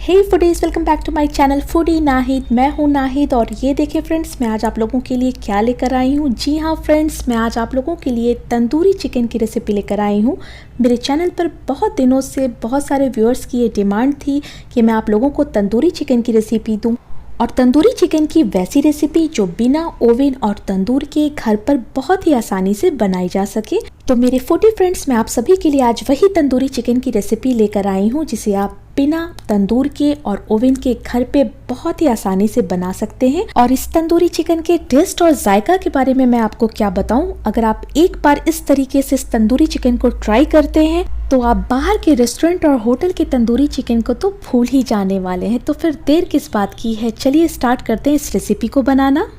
Hey foodies, welcome back to my channel foodie Nahid. मैं हूँ नाहिद और ये देखिए फ्रेंड्स, मैं आज आप लोगों के लिए क्या लेकर आई हूँ। जी हाँ फ्रेंड्स, मैं आज आप लोगों के लिए तंदूरी चिकन की रेसिपी लेकर आई हूँ। मेरे चैनल पर बहुत दिनों से बहुत सारे व्यूअर्स की ये डिमांड थी कि मैं आप लोगों को तंदूरी चिकन की रेसिपी दूँ, और तंदूरी चिकन की वैसी रेसिपी जो बिना ओवन और तंदूर के घर पर बहुत ही आसानी से बनाई जा सके। तो मेरे फूडी फ्रेंड्स, मैं आप सभी के लिए आज वही तंदूरी चिकन की रेसिपी लेकर आई हूँ जिसे आप बिना तंदूर के और ओवन के घर पे बहुत ही आसानी से बना सकते हैं। और इस तंदूरी चिकन के टेस्ट और जायका के बारे में मैं आपको क्या बताऊं। अगर आप एक बार इस तरीके से इस तंदूरी चिकन को ट्राई करते हैं तो आप बाहर के रेस्टोरेंट और होटल के तंदूरी चिकन को तो भूल ही जाने वाले हैं। तो फिर देर किस बात की है, चलिए स्टार्ट करते हैं इस रेसिपी को बनाना।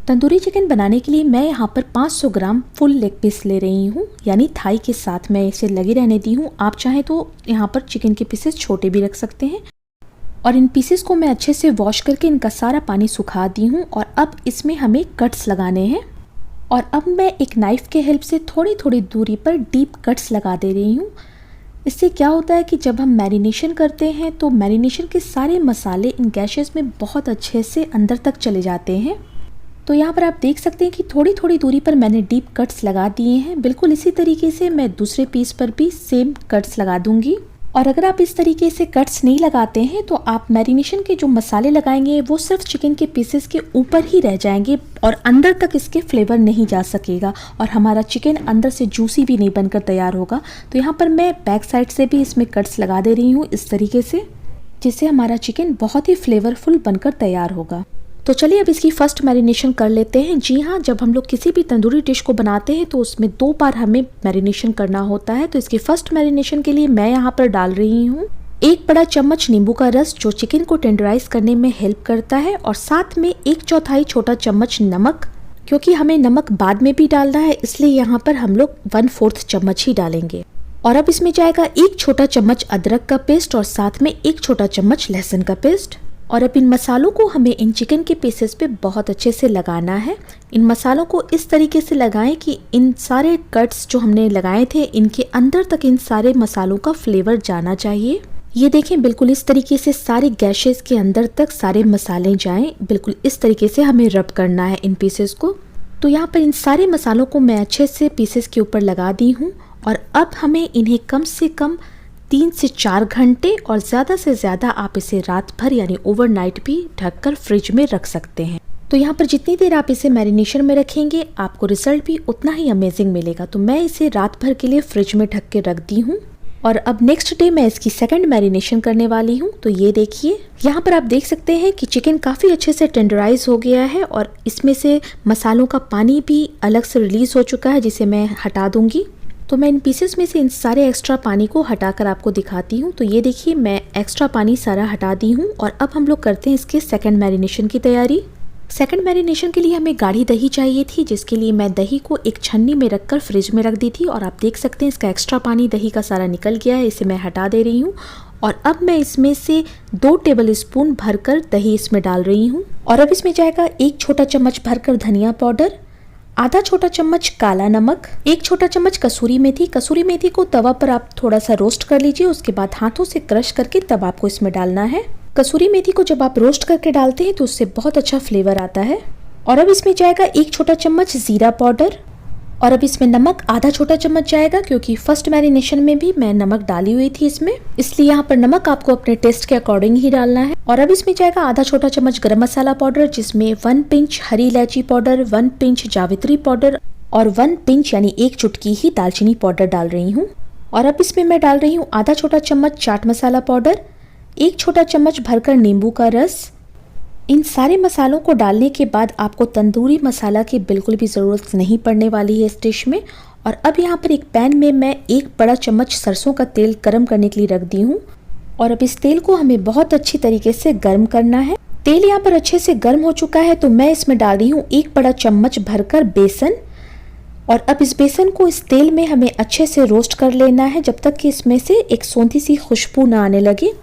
तंदूरी चिकन बनाने के लिए मैं यहाँ पर 500 ग्राम फुल लेग पीस ले रही हूँ, यानी थाई के साथ मैं इसे लगी रहने दी हूँ। आप चाहें तो यहाँ पर चिकन के पीसेस छोटे भी रख सकते हैं। और इन पीसेस को मैं अच्छे से वॉश करके इनका सारा पानी सुखा दी हूँ। और अब इसमें हमें कट्स लगाने हैं। और अब मैं एक नाइफ़ के हेल्प से थोड़ी थोड़ी दूरी पर डीप कट्स लगा दे रही हूँ। इससे क्या होता है कि जब हम मैरिनेशन करते हैं तो मैरिनेशन के सारे मसाले इन गैशेस में बहुत अच्छे से अंदर तक चले जाते हैं। तो यहाँ पर आप देख सकते हैं कि थोड़ी थोड़ी दूरी पर मैंने डीप कट्स लगा दिए हैं। बिल्कुल इसी तरीके से मैं दूसरे पीस पर भी सेम कट्स लगा दूंगी। और अगर आप इस तरीके से कट्स नहीं लगाते हैं तो आप मैरिनेशन के जो मसाले लगाएंगे वो सिर्फ चिकन के पीसेस के ऊपर ही रह जाएंगे और अंदर तक इसके फ्लेवर नहीं जा सकेगा और हमारा चिकन अंदर से जूसी भी नहीं बनकर तैयार होगा। तो यहाँ पर मैं बैक साइड से भी इसमें कट्स लगा दे रही हूँ इस तरीके से, जिससे हमारा चिकन बहुत ही फ्लेवरफुल बनकर तैयार होगा। तो चलिए अब इसकी फर्स्ट मैरिनेशन कर लेते हैं। जी हाँ, जब हम लोग किसी भी तंदूरी डिश को बनाते हैं तो उसमें 2 बार हमें मैरिनेशन करना होता है। तो इसकी फर्स्ट मैरिनेशन के लिए मैं यहाँ पर डाल रही हूँ 1 बड़ा चम्मच नींबू का रस, जो चिकन को टेंडराइज करने में हेल्प करता है। और साथ में 1/4 छोटा चम्मच नमक, क्योंकि हमें नमक बाद में भी डालना है इसलिए यहाँ पर हम लोग 1/4 चम्मच ही डालेंगे। और अब इसमें जाएगा 1 छोटा चम्मच अदरक का पेस्ट और साथ में 1 छोटा चम्मच लहसुन का पेस्ट। और अब इन मसालों को हमें इन चिकन के पीसेस पे बहुत अच्छे से लगाना है। इन मसालों को इस तरीके से लगाएं कि इन सारे कट्स जो हमने लगाए थे इनके अंदर तक इन सारे मसालों का फ्लेवर जाना चाहिए। ये देखें, बिल्कुल इस तरीके से सारे गैशेस के अंदर तक सारे मसाले जाएं। बिल्कुल इस तरीके से हमें रब करना है इन पीसेस को। तो यहाँ पर इन सारे मसालों को मैं अच्छे से पीसेस के ऊपर लगा दी हूँ। और अब हमें इन्हें कम से कम 3 से 4 घंटे और ज़्यादा से ज़्यादा आप इसे रात भर यानी ओवरनाइट भी ढककर फ्रिज में रख सकते हैं। तो यहाँ पर जितनी देर आप इसे मैरिनेशन में रखेंगे आपको रिजल्ट भी उतना ही अमेजिंग मिलेगा। तो मैं इसे रात भर के लिए फ्रिज में ढक के रख दी हूँ। और अब नेक्स्ट डे मैं इसकी सेकंड मैरिनेशन करने वाली हूँ। तो ये देखिए, यहाँ पर आप देख सकते हैं कि चिकन काफ़ी अच्छे से टेंडराइज हो गया है और इसमें से मसालों का पानी भी अलग से रिलीज़ हो चुका है, जिसे मैं हटा दूँगी। तो मैं इन पीसेस में से इन सारे एक्स्ट्रा पानी को हटाकर आपको दिखाती हूँ। तो ये देखिए, मैं एक्स्ट्रा पानी सारा हटा दी हूँ। और अब हम लोग करते हैं इसके सेकंड मैरिनेशन की तैयारी। सेकंड मैरिनेशन के लिए हमें गाढ़ी दही चाहिए थी, जिसके लिए मैं दही को एक छन्नी में रखकर फ्रिज में रख दी थी। और आप देख सकते हैं इसका एक्स्ट्रा पानी दही का सारा निकल गया है, इसे मैं हटा दे रही हूँ। और अब मैं इसमें से 2 टेबल स्पून भरकर दही इसमें डाल रही हूँ। और अब इसमें जाएगा 1 छोटा चम्मच भरकर धनिया पाउडर, आधा छोटा चम्मच काला नमक, 1 छोटा चम्मच कसूरी मेथी। कसूरी मेथी को तवा पर आप थोड़ा सा रोस्ट कर लीजिए, उसके बाद हाथों से क्रश करके तब आपको इसमें डालना है। कसूरी मेथी को जब आप रोस्ट करके डालते हैं तो उससे बहुत अच्छा फ्लेवर आता है। और अब इसमें जाएगा 1 छोटा चम्मच जीरा पाउडर। और अब इसमें नमक आधा छोटा चम्मच जाएगा, क्योंकि फर्स्ट मैरिनेशन में भी मैं नमक डाली हुई थी इसमें, इसलिए यहाँ पर नमक आपको अपने टेस्ट के अकॉर्डिंग ही डालना है। और अब इसमें जाएगा आधा छोटा चम्मच गरम मसाला पाउडर, जिसमें 1 पिंच हरी इलायची पाउडर, 1 पिंच जावित्री पाउडर और 1 पिंच यानी 1 चुटकी ही दालचीनी पाउडर डाल रही हूँ। और अब इसमें मैं डाल रही हूँ आधा छोटा चम्मच चाट मसाला पाउडर, 1 छोटा चम्मच भरकर नींबू का रस। इन सारे मसालों को डालने के बाद आपको तंदूरी मसाला की बिल्कुल भी ज़रूरत नहीं पड़ने वाली है इस डिश में। और अब यहाँ पर एक पैन में मैं 1 बड़ा चम्मच सरसों का तेल गर्म करने के लिए रख दी हूँ। और अब इस तेल को हमें बहुत अच्छी तरीके से गर्म करना है। तेल यहाँ पर अच्छे से गर्म हो चुका है, तो मैं इसमें डाल रही हूँ 1 बड़ा चम्मच भरकर बेसन। और अब इस बेसन को इस तेल में हमें अच्छे से रोस्ट कर लेना है, जब तक कि इसमें से एक सोंधी सी खुशबू ना आने लगे।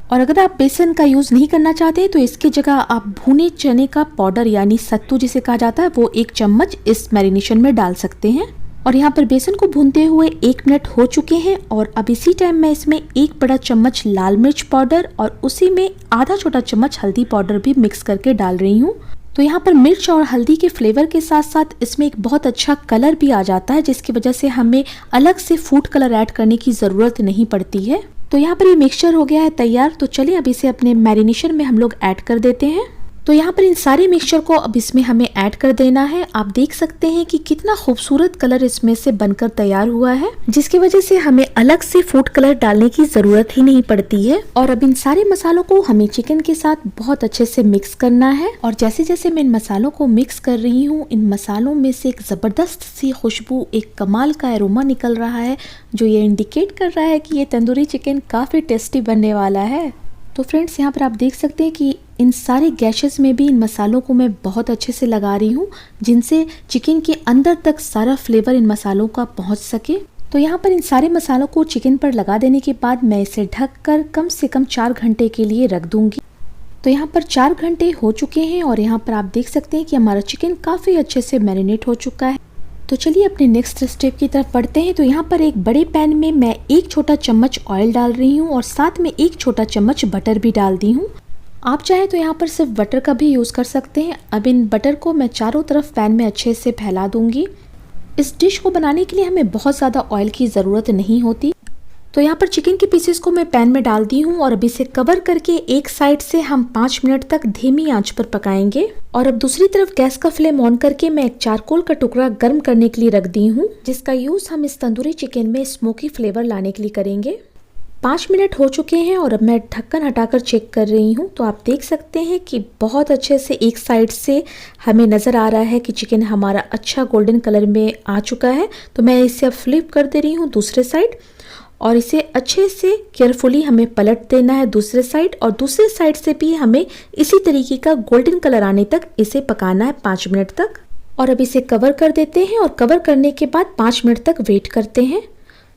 और अगर आप बेसन का यूज़ नहीं करना चाहते तो इसकी जगह आप भुने चने का पाउडर यानी सत्तू जिसे कहा जाता है वो 1 चम्मच इस मैरिनेशन में डाल सकते हैं। और यहाँ पर बेसन को भूनते हुए 1 मिनट हो चुके हैं और अब इसी टाइम मैं इसमें 1 बड़ा चम्मच लाल मिर्च पाउडर और उसी में आधा छोटा चम्मच हल्दी पाउडर भी मिक्स करके डाल रही हूँ। तो यहाँ पर मिर्च और हल्दी के फ्लेवर के साथ साथ इसमें एक बहुत अच्छा कलर भी आ जाता है, जिसकी वजह से हमें अलग से फूड कलर ऐड करने की ज़रूरत नहीं पड़ती है। तो यहाँ पर ये मिक्सचर हो गया है तैयार। तो चलिए अब इसे अपने मैरिनेशन में हम लोग ऐड कर देते हैं। तो यहाँ पर इन सारे मिक्सचर को अब इसमें हमें ऐड कर देना है। आप देख सकते हैं कि कितना खूबसूरत कलर इसमें से बनकर तैयार हुआ है, जिसकी वजह से हमें अलग से फूड कलर डालने की जरूरत ही नहीं पड़ती है। और अब इन सारे मसालों को हमें चिकन के साथ बहुत अच्छे से मिक्स करना है। और जैसे जैसे मैं इन मसालों को मिक्स कर रही हूँ, इन मसालों में से एक जबरदस्त सी खुशबू, एक कमाल का एरोमा निकल रहा है, जो ये इंडिकेट कर रहा है कि ये तंदूरी चिकन काफी टेस्टी बनने वाला है। तो फ्रेंड्स, यहाँ पर आप देख सकते हैं कि इन सारे गैशेस में भी इन मसालों को मैं बहुत अच्छे से लगा रही हूँ, जिनसे चिकन के अंदर तक सारा फ्लेवर इन मसालों का पहुँच सके। तो यहाँ पर इन सारे मसालों को चिकन पर लगा देने के बाद मैं इसे ढककर कम से कम 4 घंटे के लिए रख दूंगी। तो यहाँ पर 4 घंटे हो चुके हैं और यहाँ पर आप देख सकते हैं कि हमारा चिकन काफ़ी अच्छे से मैरिनेट हो चुका है। तो चलिए अपने नेक्स्ट स्टेप की तरफ बढ़ते हैं। तो यहाँ पर एक बड़े पैन में मैं 1 छोटा चम्मच ऑयल डाल रही हूँ और साथ में 1 छोटा चम्मच बटर भी डाल दी हूँ। आप चाहे तो यहाँ पर सिर्फ बटर का भी यूज़ कर सकते हैं। अब इन बटर को मैं चारों तरफ पैन में अच्छे से फैला दूंगी। इस डिश को बनाने के लिए हमें बहुत ज़्यादा ऑयल की ज़रूरत नहीं होती। तो यहाँ पर चिकन के पीसेस को मैं पैन में डाल दी हूँ और अब इसे कवर करके एक साइड से हम 5 मिनट तक धीमी आंच पर पकाएंगे। और अब दूसरी तरफ गैस का फ्लेम ऑन करके मैं एक चारकोल का टुकड़ा गर्म करने के लिए रख दी हूँ, जिसका यूज़ हम इस तंदूरी चिकन में स्मोकी फ्लेवर लाने के लिए करेंगे। 5 मिनट हो चुके हैं और अब मैं ढक्कन हटाकर चेक कर रही हूँ। तो आप देख सकते हैं कि बहुत अच्छे से एक साइड से हमें नज़र आ रहा है कि चिकन हमारा अच्छा गोल्डन कलर में आ चुका है। तो मैं इसे अब फ्लिप कर दे रही हूँ दूसरे साइड और इसे अच्छे से केयरफुली हमें पलट देना है दूसरे साइड, और दूसरे साइड से भी हमें इसी तरीके का गोल्डन कलर आने तक इसे पकाना है 5 मिनट तक। और अब इसे कवर कर देते हैं और कवर करने के बाद 5 मिनट तक वेट करते हैं।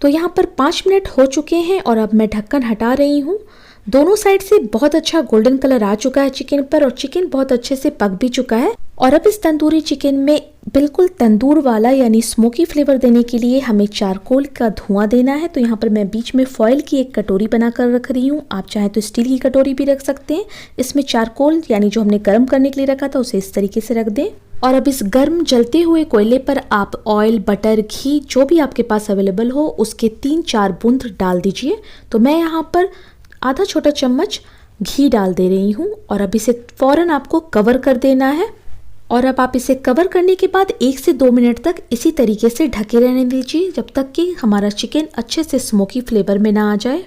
तो यहाँ पर 5 मिनट हो चुके हैं और अब मैं ढक्कन हटा रही हूँ। दोनों साइड से बहुत अच्छा गोल्डन कलर आ चुका है चिकन पर और चिकन बहुत अच्छे से पक भी चुका है। और अब इस तंदूरी चिकन में बिल्कुल तंदूर वाला यानी स्मोकी फ्लेवर देने के लिए हमें चारकोल का धुआं देना है। तो यहाँ पर मैं बीच में फॉयल की एक कटोरी बनाकर रख रही हूँ। आप चाहे तो स्टील की कटोरी भी रख सकते हैं। इसमें चारकोल यानी जो हमने गर्म करने के लिए रखा था उसे इस तरीके से रख दें। और अब इस गर्म जलते हुए कोयले पर आप ऑयल, बटर, घी जो भी आपके पास अवेलेबल हो उसके 3-4 बूंद डाल दीजिए। तो मैं यहाँ पर आधा छोटा चम्मच घी डाल दे रही हूँ और अब इसे फौरन आपको कवर कर देना है। और अब आप इसे कवर करने के बाद 1 से 2 मिनट तक इसी तरीके से ढके रहने दीजिए जब तक कि हमारा चिकन अच्छे से स्मोकी फ्लेवर में ना आ जाए।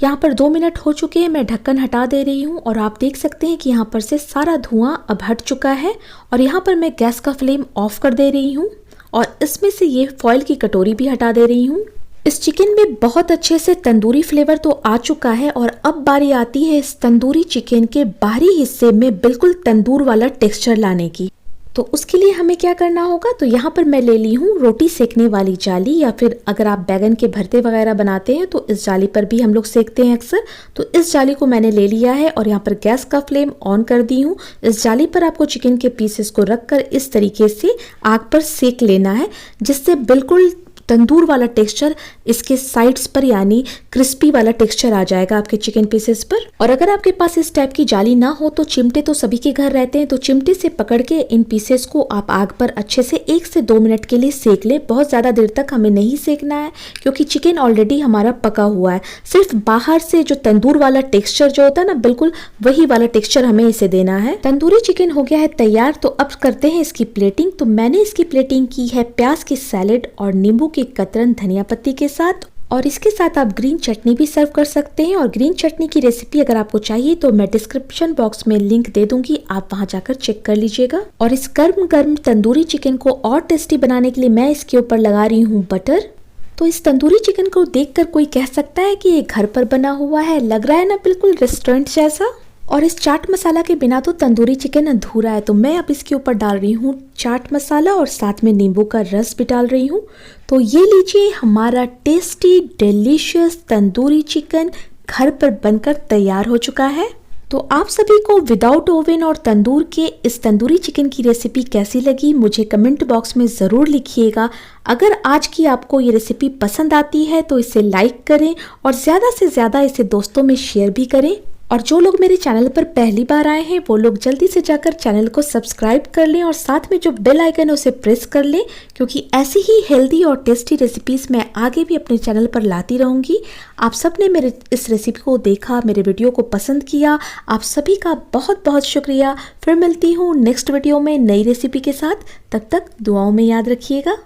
यहाँ पर 2 मिनट हो चुके हैं, मैं ढक्कन हटा दे रही हूँ और आप देख सकते हैं कि यहाँ पर से सारा धुआं अब हट चुका है। और यहाँ पर मैं गैस का फ्लेम ऑफ कर दे रही हूँ और इसमें से ये फॉयल की कटोरी भी हटा दे रही हूँ। इस चिकन में बहुत अच्छे से तंदूरी फ्लेवर तो आ चुका है और अब बारी आती है इस तंदूरी चिकन के बाहरी हिस्से में बिल्कुल तंदूर वाला टेक्सचर लाने की। तो उसके लिए हमें क्या करना होगा, तो यहाँ पर मैं ले ली हूँ रोटी सेकने वाली जाली, या फिर अगर आप बैगन के भरते वगैरह बनाते हैं तो इस जाली पर भी हम लोग सेकते हैं अक्सर। तो इस जाली को मैंने ले लिया है और यहाँ पर गैस का फ्लेम ऑन कर दी हूँ। इस जाली पर आपको चिकन के पीसेस को रखकर इस तरीके से आग पर सेक लेना है, जिससे बिल्कुल तंदूर वाला टेक्सचर इसके साइड्स पर यानी क्रिस्पी वाला टेक्सचर आ जाएगा आपके चिकन पीसेस पर। और अगर आपके पास इस टाइप की जाली ना हो तो चिमटे तो सभी के घर रहते हैं, तो चिमटे से पकड़ के इन पीसेस को आप आग पर अच्छे से 1 से 2 मिनट के लिए सेक लें। बहुत ज़्यादा देर तक हमें नहीं सेकना है क्योंकि चिकन ऑलरेडी हमारा पका हुआ है। सिर्फ बाहर से जो तंदूर वाला टेक्सचर जो होता है ना, बिल्कुल वही वाला टेक्सचर हमें इसे देना है। तंदूरी चिकन हो गया है तैयार। तो अब करते हैं इसकी प्लेटिंग। तो मैंने इसकी प्लेटिंग की है प्याज की सैलेड और नींबू की कतरन धनिया पत्ती के साथ, और इसके साथ आप ग्रीन चटनी भी सर्व कर सकते हैं। और ग्रीन चटनी की रेसिपी अगर आपको चाहिए तो मैं डिस्क्रिप्शन बॉक्स में लिंक दे दूंगी, आप वहां जाकर चेक कर लीजिएगा। और इस गर्म गर्म तंदूरी चिकन को और टेस्टी बनाने के लिए मैं इसके ऊपर लगा रही हूँ बटर। तो इस तंदूरी चिकन को देखकर कोई कह सकता है कि ये घर पर बना हुआ है, लग रहा है ना बिल्कुल रेस्टोरेंट जैसा। और इस चाट मसाला के बिना तो तंदूरी चिकन अधूरा है। तो मैं अब इसके ऊपर डाल रही हूँ चाट मसाला और साथ में नींबू का रस भी डाल रही हूँ। तो ये लीजिए हमारा टेस्टी डिलीशियस तंदूरी चिकन घर पर बनकर तैयार हो चुका है। तो आप सभी को विदाउट ओवन और तंदूर के इस तंदूरी चिकन की रेसिपी कैसी लगी मुझे कमेंट बॉक्स में ज़रूर लिखिएगा। अगर आज की आपको ये रेसिपी पसंद आती है तो इसे लाइक करें और ज़्यादा से ज़्यादा इसे दोस्तों में शेयर भी करें। और जो लोग मेरे चैनल पर पहली बार आए हैं वो लोग जल्दी से जाकर चैनल को सब्सक्राइब कर लें और साथ में जो बेल आइकन है उसे प्रेस कर लें, क्योंकि ऐसी ही हेल्दी और टेस्टी रेसिपीज़ मैं आगे भी अपने चैनल पर लाती रहूँगी। आप सब ने मेरे इस रेसिपी को देखा, मेरे वीडियो को पसंद किया, आप सभी का बहुत बहुत शुक्रिया। फिर मिलती हूँ नेक्स्ट वीडियो में नई रेसिपी के साथ। तब तक दुआओं में याद रखिएगा।